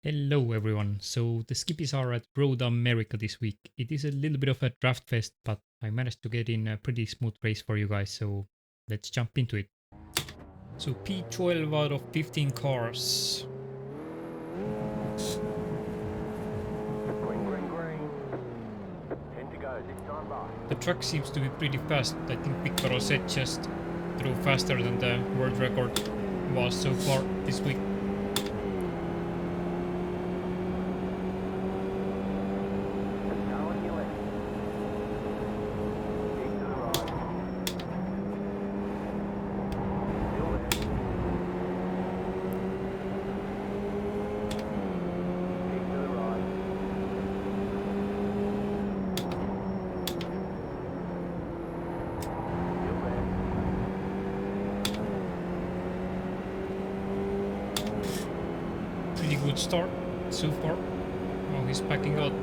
Hello everyone, so the skippies are at Road America this week. It is a little bit of a draft fest, but I managed to get in a pretty smooth race for you guys, so let's jump into it. So P12 out of 15 cars. Green. 10 to go, this time by. The track seems to be pretty fast. I think Victor Rosset just drove faster than the world record was so far this week. Go on your left. Keep to the right. Still there. Keep to the right. Still there. Pretty good start so far. Oh, he's backing out.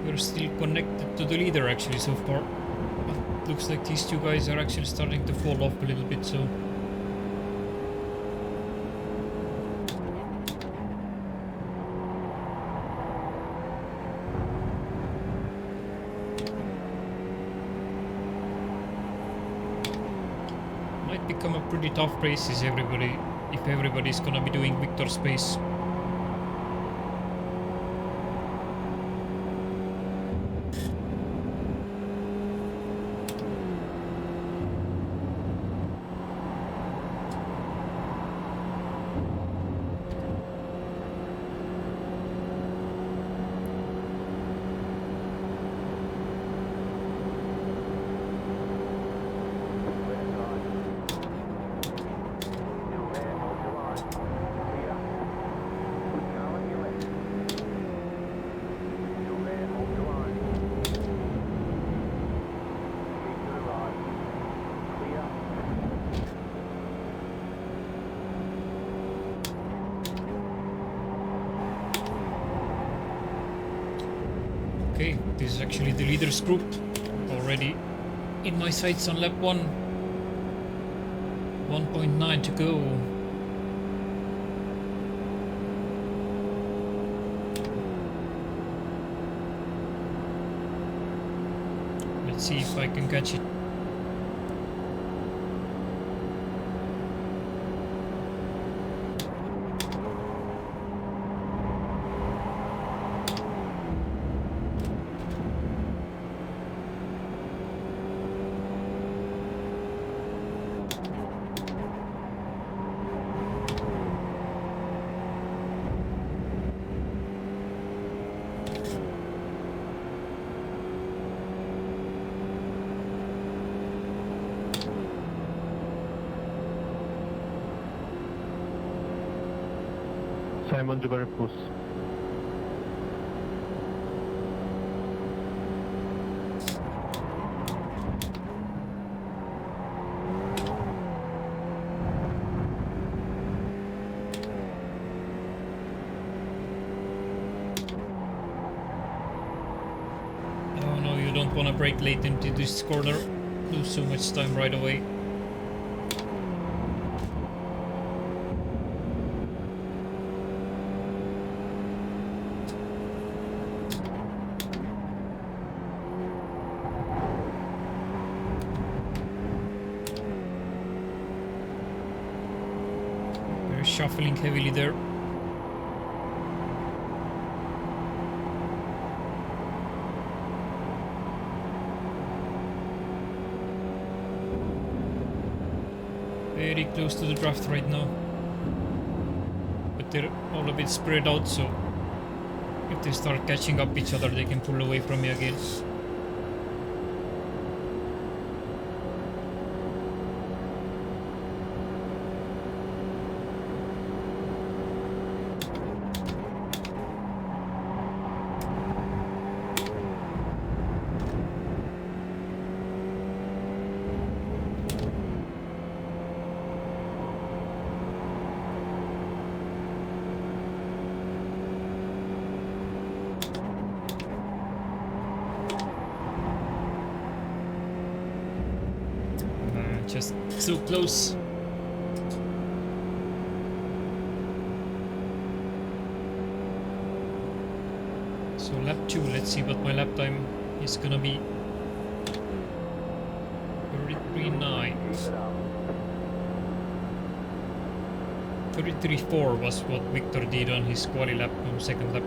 We're still connected to the leader actually so far. But looks like these two guys are actually starting to fall off a little bit, so might become a pretty tough race if everybody's gonna be doing Victor's pace. Left side. Still there, hold your line. Clear. Go on your left. Still there, hold your line. Keep to the right. Clear. Okay, this is actually the leader's group already in my sights on lap 1. 1.9 to go. Let's see if I can catch it. Simon Jugarepus. Oh no, you don't want to brake late into this corner. Lose so much time right away. They're shuffling heavily there. Very close to the draft right now. But they're all a bit spread out, so if they start catching up each other, they can pull away from me again. So close. So lap 2, let's see what my lap time is gonna be. 33.9. Keep it up. 33.4 was what Victor did on his quali lap on second lap.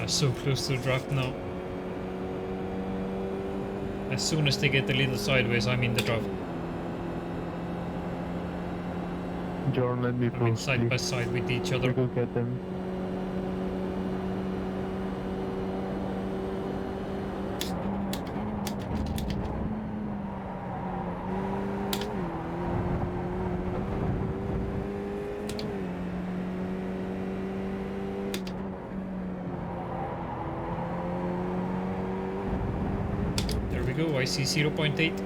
So close to the draft now. As soon as they get a little sideways, I'm in the draft. John, let me I mean, close, side by please. side with each We other. could get them. There we go, I see 0.8.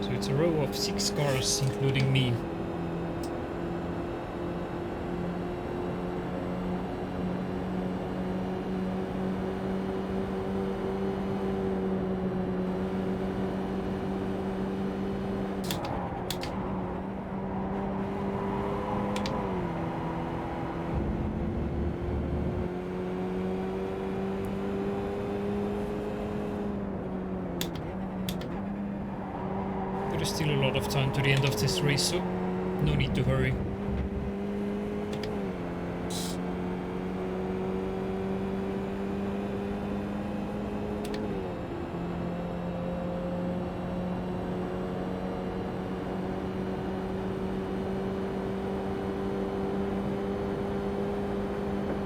So it's a row of 6 cars, including me. There is still a lot of time to the end of this race, so no need to hurry.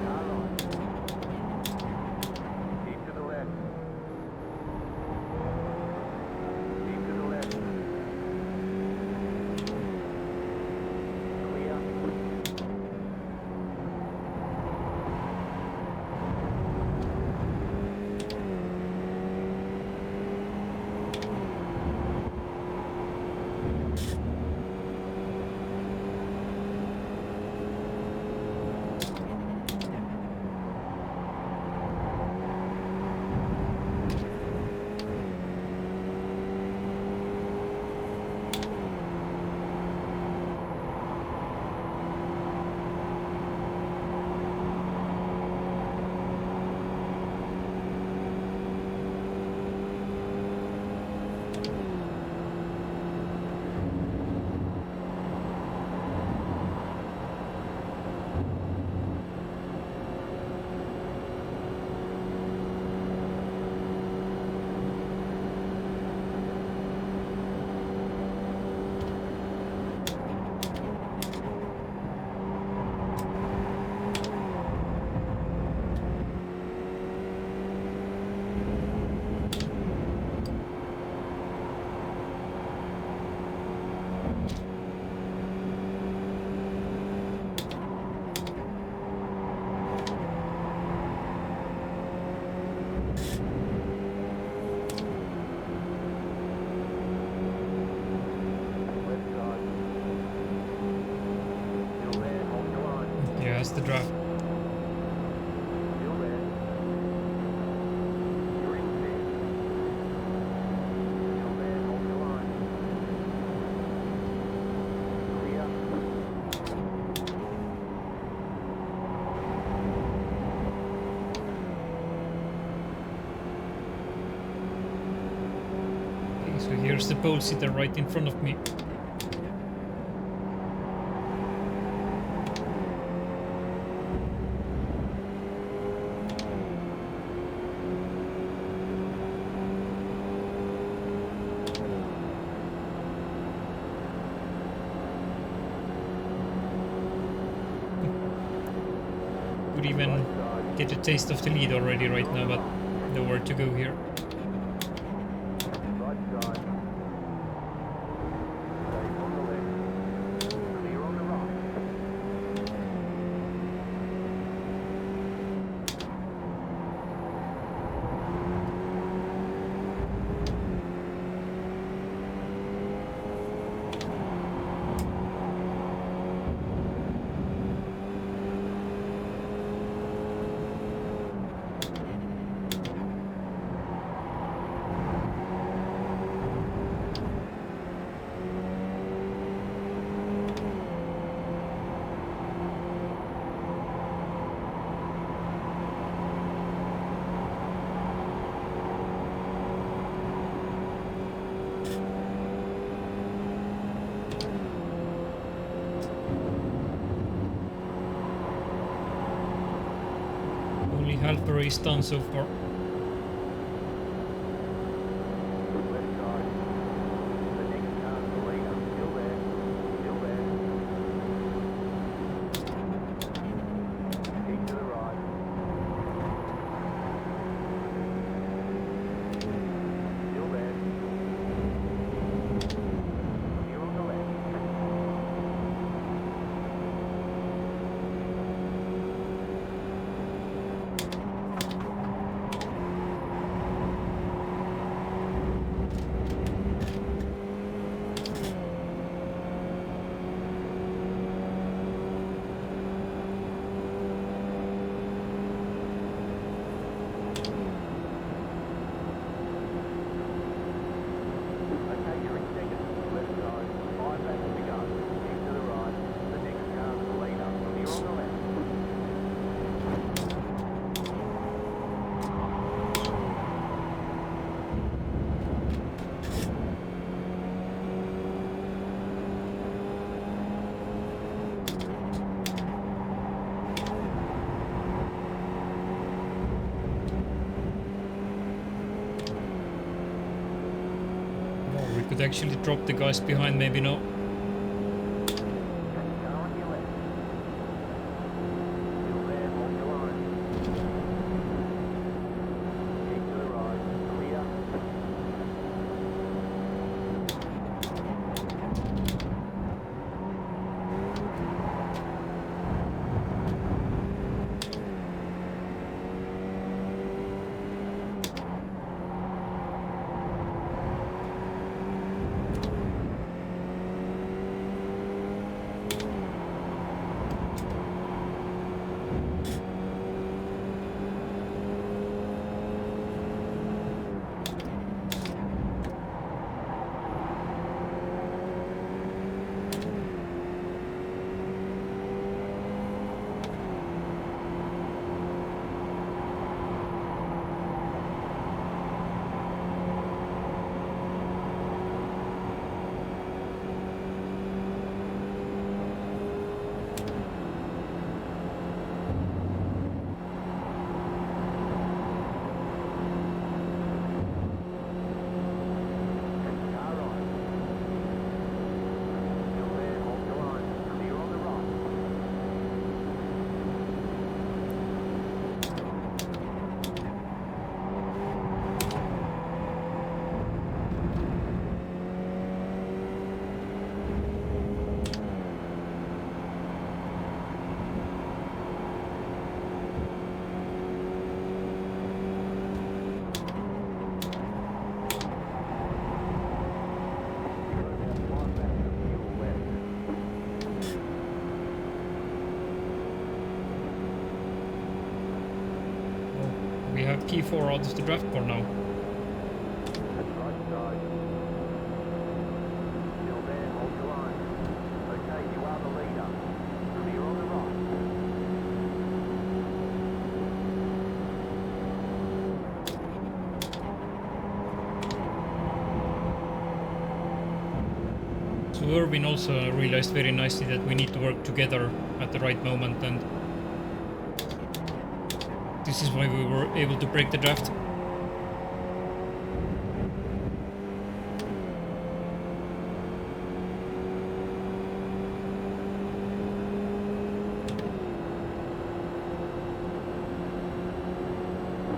Car on. Keep to the left. Keep to the left. Clear. the draft. Still there. You're in fifth. Still there, hold your line. Clear. Okay, so here's the pole sitter right in front of me. Could even get a taste of the lead already right now, but nowhere to go here. Right side. Stay on the left. Clear on the right. Only half a race done so far. Left side. The next car's the leader. Still there. Still there. Keep to the right. Still there. Clear on the left. Okay, you're in second. Left side. 5 laps to go. Keep to the right. The next car's the leader. Clear on the left. Oh, we could actually drop the guys behind, maybe not. Car on your left. Still there, hold your line. Keep to the right. Clear. P4 out of the draft for now. That's right side. Still there, hold your line. Okay, you are the leader. Clear on the right. So Irvin also realized very nicely that we need to work together at the right moment, and this is why we were able to break the draft.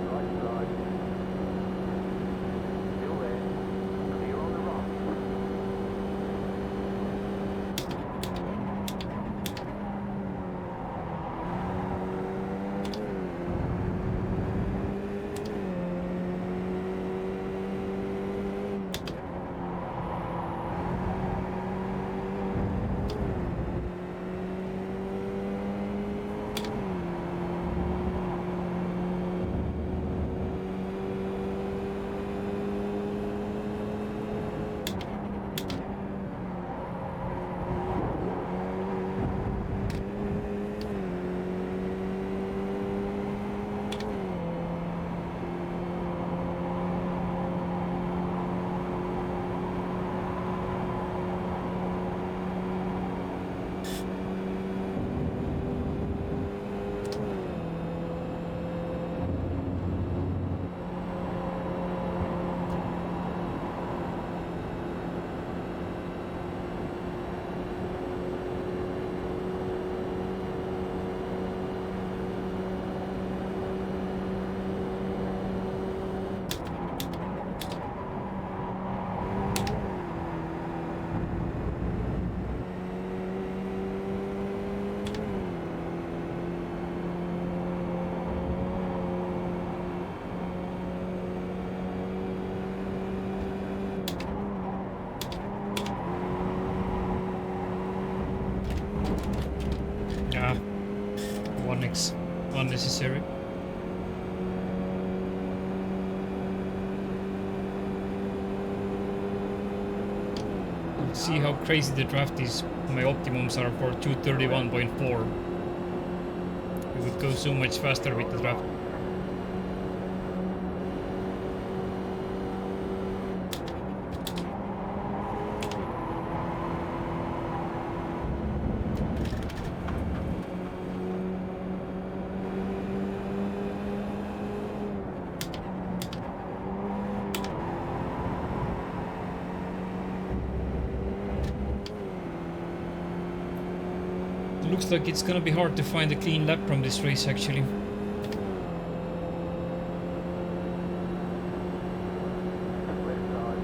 Right side. Still there. Clear on the right. Ah, 1x unnecessary. Let's see how crazy the draft is. My optimums are for 231.4. We would go so much faster with the draft. Looks like it's gonna be hard to find a clean lap from this race actually. Left side.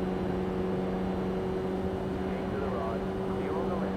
Keep to the right. Clear on the left.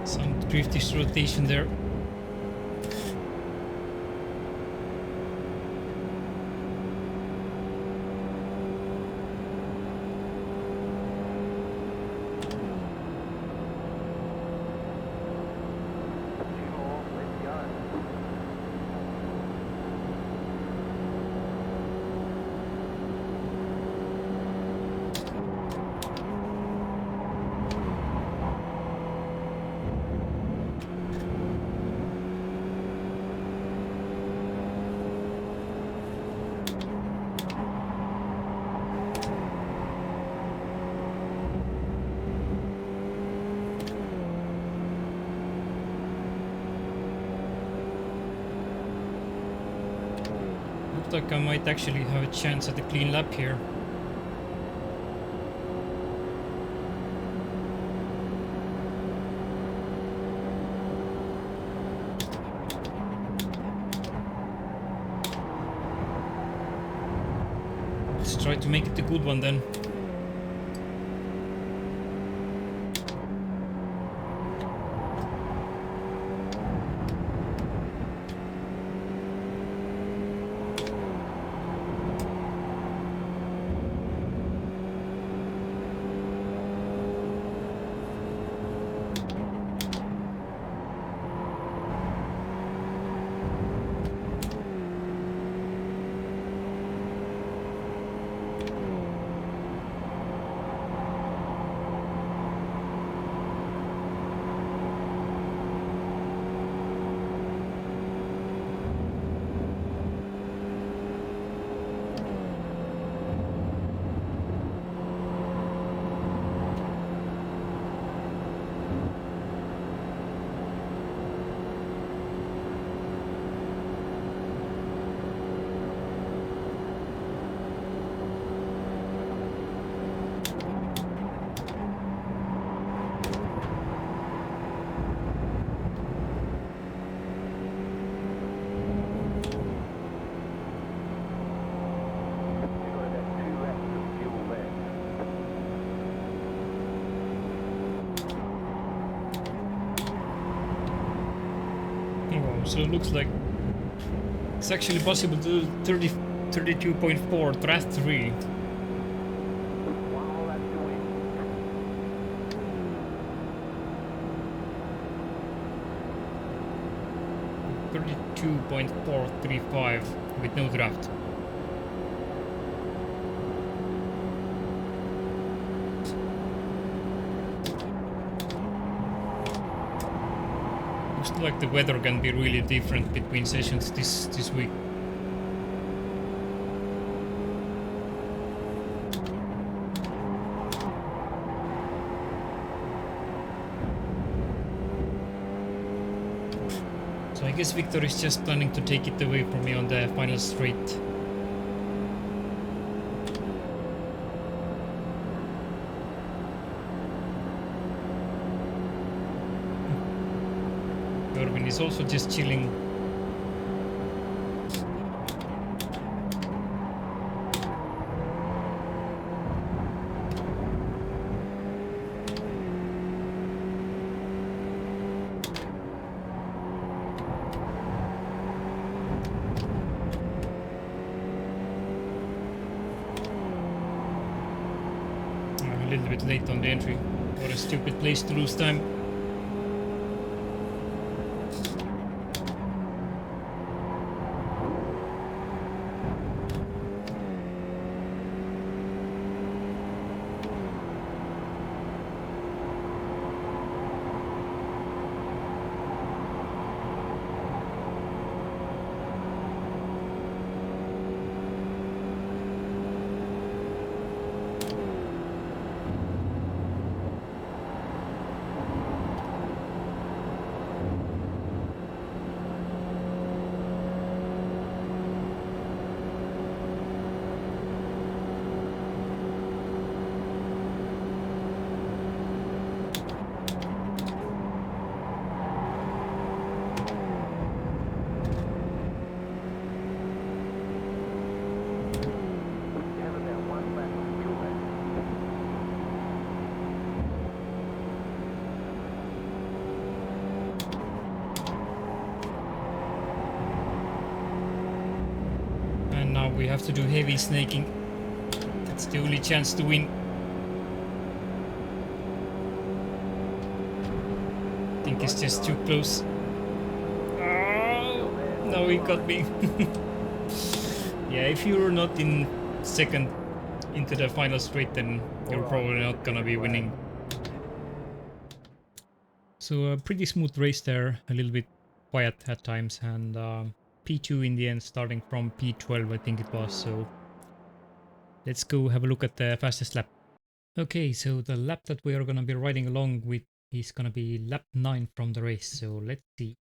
Some driftish rotation there. Looks like I might actually have a chance at a clean lap here. Let's try to make it a good one then. You've got about 2 laps of fuel left. Oh, so it looks like it's actually possible to do 32.4 draft 3. 1 more lap to win. 32.435 with no draft. Looks like the weather can be really different between sessions this week. So I guess Victor is just planning to take it away from me on the final straight. Jorvin is also just chilling. I'm a little bit late on the entry. What a stupid place to lose time. You have about 1 lap of fuel left. And now we have to do heavy snaking. That's the only chance to win. I think it's just too close. Oh, no, he got me. Yeah, if you're not in second into the final straight, then you're probably not gonna be winning. So a pretty smooth race there, a little bit quiet at times, and P2 in the end, starting from P12, I think it was. So let's go have a look at the fastest lap. Okay, so the lap that we are gonna be riding along with is gonna be lap 9 from the race. So let's see.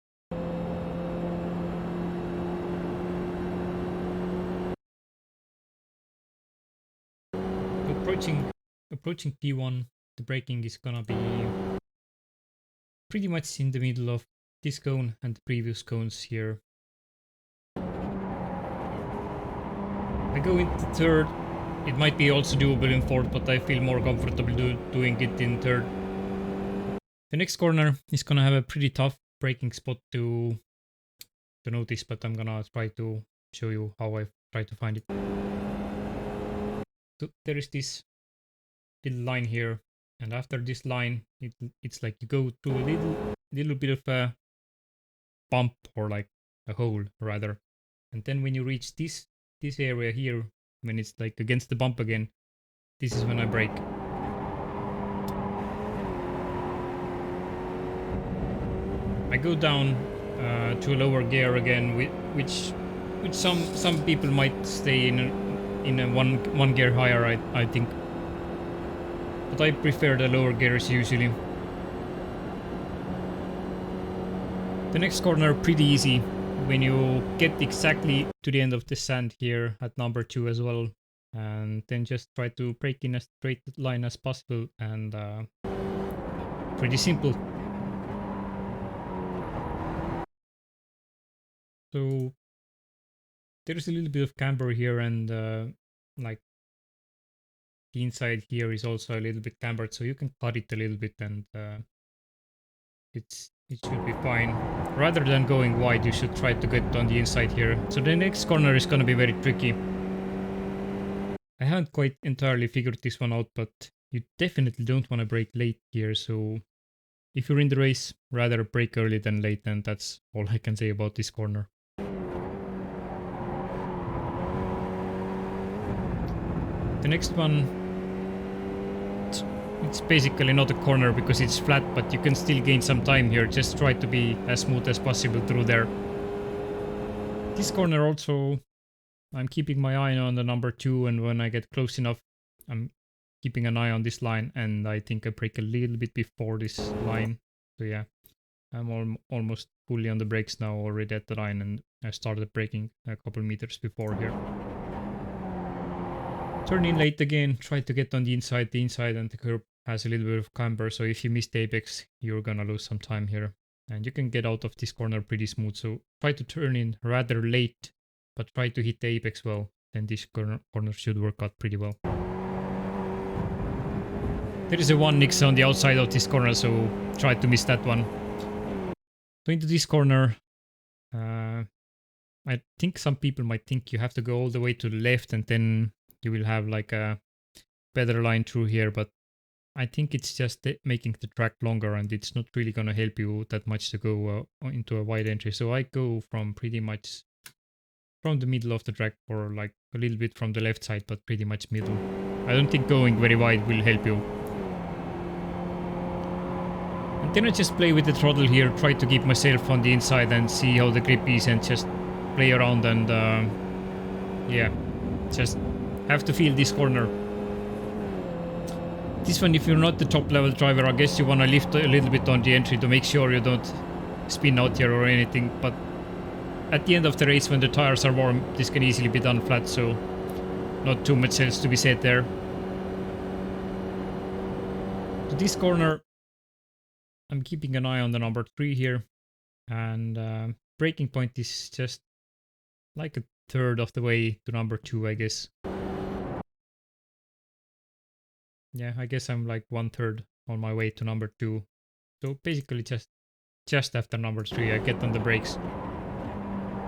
approaching P1. The braking is gonna be pretty much in the middle of this cone and the previous cones here. I go into third. It might be also doable in fourth, but I feel more comfortable doing it in third. The next corner is gonna have a pretty tough braking spot to notice, but I'm gonna try to show you how I try to find it. So there is this little line here, and after this line, it's like you go through a little bit of a bump, or like a hole rather, and then when you reach this area here, when it's like against the bump again, this is when I brake. I go down to a lower gear again, which some people might stay in a one gear higher, I think, but I prefer the lower gears usually. The next corner pretty easy when you get exactly to the end of the sand here at number 2 as well, and then just try to brake in a straight line as possible, and pretty simple. So there's a little bit of camber here, and like the inside here is also a little bit cambered, so you can cut it a little bit, and it should be fine. Rather than going wide, you should try to get on the inside here. So the next corner is going to be very tricky. I haven't quite entirely figured this one out, but you definitely don't want to brake late here, so if you're in the race, rather brake early than late, and that's all I can say about this corner. The next one, it's basically not a corner because it's flat, but you can still gain some time here. Just try to be as smooth as possible through there. This corner also, I'm keeping my eye on the number 2, and when I get close enough, I'm keeping an eye on this line, and I think I brake a little bit before this line. So yeah, I'm almost fully on the brakes now, already at the line, and I started braking a couple meters before here. Turn in late again, try to get on the inside, and the curb has a little bit of camber, so if you miss the apex, you're gonna lose some time here. And you can get out of this corner pretty smooth, so try to turn in rather late, but try to hit the apex well, then this corner should work out pretty well. There is a 1x on the outside of this corner, so try to miss that one. So into this corner, I think some people might think you have to go all the way to the left, and then you will have like a better line through here, but I think it's just making the track longer, and it's not really going to help you that much to go into a wide entry. So I go from pretty much from the middle of the track, or like a little bit from the left side, but pretty much middle. I don't think going very wide will help you. And then I just play with the throttle here, try to keep myself on the inside and see how the grip is, and just play around, and yeah, just have to feel this corner. This one, if you're not the top level driver, I guess you want to lift a little bit on the entry to make sure you don't spin out here or anything, but at the end of the race, when the tires are warm, this can easily be done flat, so not too much else to be said there. So this corner, I'm keeping an eye on the number 3 here, and braking point is just like a third of the way to number 2, I guess. Yeah, I guess I'm like 1/3 on my way to number 2. So basically just after number 3, I get on the brakes.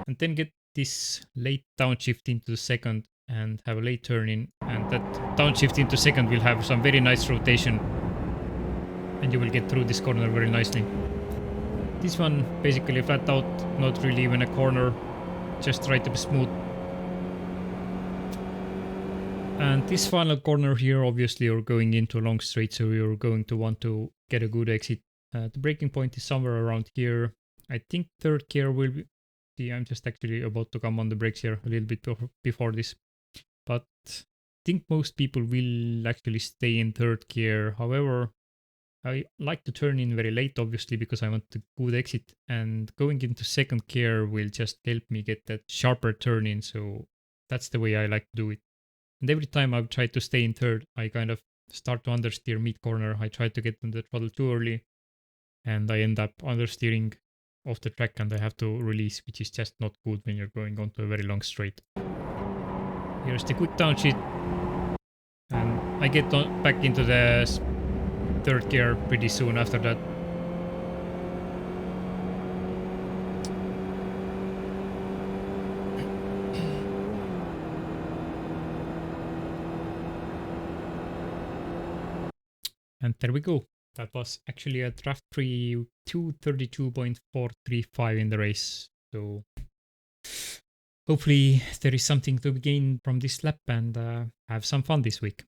And then get this late downshift into the second and have a late turn in. And that downshift into second will have some very nice rotation. And you will get through this corner very nicely. This one basically flat out, not really even a corner. Just try to be smooth. And this final corner here, obviously you're going into a long straight, so you're going to want to get a good exit. The braking point is somewhere around here. I think third gear will be... See, I'm just actually about to come on the brakes here a little bit before this. But I think most people will actually stay in third gear. However, I like to turn in very late, obviously, because I want a good exit. And going into second gear will just help me get that sharper turn in. So that's the way I like to do it. And every time I've tried to stay in third, I kind of start to understeer mid corner. I try to get on the throttle too early, and I end up understeering off the track, and I have to release, which is just not good when you're going onto a very long straight. Here's the quick downshift, and I get back into the third gear pretty soon after that. And there we go. That was actually a draft free 232.435 in the race. So hopefully there is something to be gained from this lap and have some fun this week.